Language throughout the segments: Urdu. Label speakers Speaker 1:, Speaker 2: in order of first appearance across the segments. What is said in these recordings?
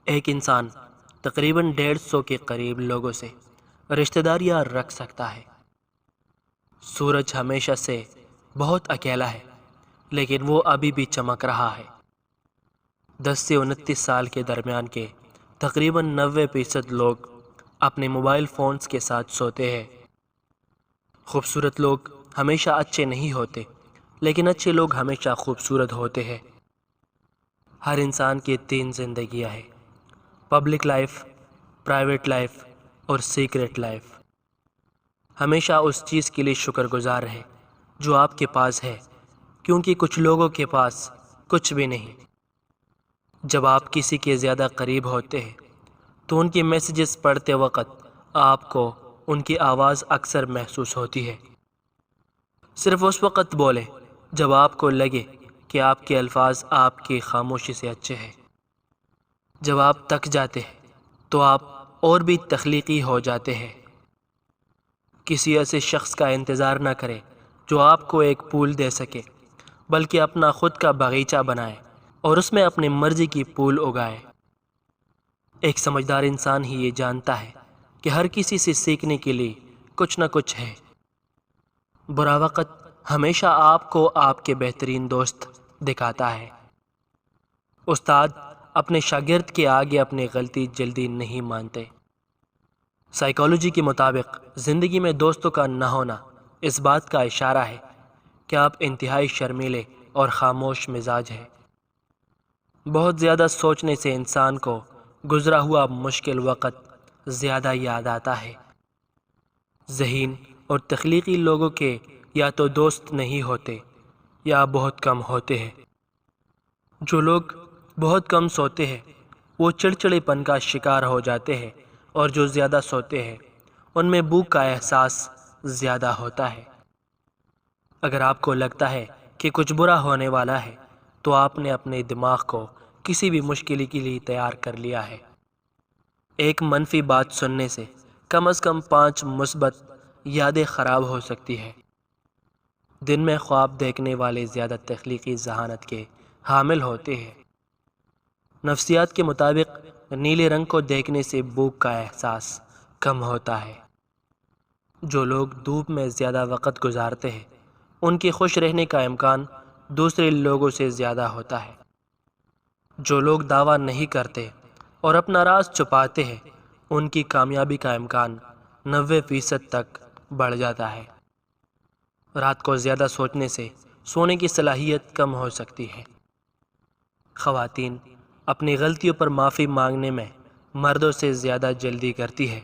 Speaker 1: ایک انسان تقریباً 150 کے قریب لوگوں سے رشتہ داریاں رکھ سکتا ہے۔ سورج ہمیشہ سے بہت اکیلا ہے، لیکن وہ ابھی بھی چمک رہا ہے۔ 10 سے 29 سال کے درمیان کے تقریباً 90% لوگ اپنے موبائل فونز کے ساتھ سوتے ہیں۔ خوبصورت لوگ ہمیشہ اچھے نہیں ہوتے، لیکن اچھے لوگ ہمیشہ خوبصورت ہوتے ہیں۔ ہر انسان کی 3 زندگیاں ہیں: پبلک لائف، پرائیویٹ لائف اور سیکرٹ لائف۔ ہمیشہ اس چیز کے لیے شکر گزار رہے جو آپ کے پاس ہے، کیونکہ کچھ لوگوں کے پاس کچھ بھی نہیں۔ جب آپ کسی کے زیادہ قریب ہوتے ہیں تو ان کے میسیجز پڑھتے وقت آپ کو ان کی آواز اکثر محسوس ہوتی ہے۔ صرف اس وقت بولیں جب آپ کو لگے کہ آپ کے الفاظ آپ کی خاموشی سے اچھے ہیں۔ جب آپ تک جاتے ہیں تو آپ اور بھی تخلیقی ہو جاتے ہیں۔ کسی ایسے شخص کا انتظار نہ کریں جو آپ کو ایک پھول دے سکے، بلکہ اپنا خود کا باغیچہ بنائے اور اس میں اپنی مرضی کی پھول اگائے۔ ایک سمجھدار انسان ہی یہ جانتا ہے کہ ہر کسی سے سیکھنے کے لیے کچھ نہ کچھ ہے۔ برا وقت ہمیشہ آپ کو آپ کے بہترین دوست دکھاتا ہے۔ استاد اپنے شاگرد کے آگے اپنی غلطی جلدی نہیں مانتے۔ سائیکالوجی کے مطابق زندگی میں دوستوں کا نہ ہونا اس بات کا اشارہ ہے کہ آپ انتہائی شرمیلے اور خاموش مزاج ہیں۔ بہت زیادہ سوچنے سے انسان کو گزرا ہوا مشکل وقت زیادہ یاد آتا ہے۔ ذہین اور تخلیقی لوگوں کے یا تو دوست نہیں ہوتے یا بہت کم ہوتے ہیں۔ جو لوگ بہت کم سوتے ہیں وہ چڑچڑے پن کا شکار ہو جاتے ہیں، اور جو زیادہ سوتے ہیں ان میں بھوک کا احساس زیادہ ہوتا ہے۔ اگر آپ کو لگتا ہے کہ کچھ برا ہونے والا ہے تو آپ نے اپنے دماغ کو کسی بھی مشکل کے لیے تیار کر لیا ہے۔ ایک منفی بات سننے سے کم از کم 5 مثبت یادیں خراب ہو سکتی ہے۔ دن میں خواب دیکھنے والے زیادہ تخلیقی ذہانت کے حامل ہوتے ہیں۔ نفسیات کے مطابق نیلے رنگ کو دیکھنے سے بھوک کا احساس کم ہوتا ہے۔ جو لوگ دھوپ میں زیادہ وقت گزارتے ہیں ان کے خوش رہنے کا امکان دوسرے لوگوں سے زیادہ ہوتا ہے۔ جو لوگ دعویٰ نہیں کرتے اور اپنا راز چھپاتے ہیں ان کی کامیابی کا امکان 90% تک بڑھ جاتا ہے۔ رات کو زیادہ سوچنے سے سونے کی صلاحیت کم ہو سکتی ہے۔ خواتین اپنی غلطیوں پر معافی مانگنے میں مردوں سے زیادہ جلدی کرتی ہے۔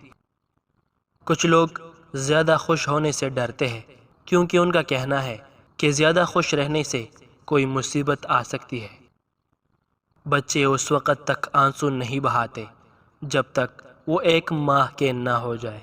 Speaker 1: کچھ لوگ زیادہ خوش ہونے سے ڈرتے ہیں کیونکہ ان کا کہنا ہے کہ زیادہ خوش رہنے سے کوئی مصیبت آ سکتی ہے۔ بچے اس وقت تک آنسو نہیں بہاتے جب تک وہ 1 ماہ کے نہ ہو جائے۔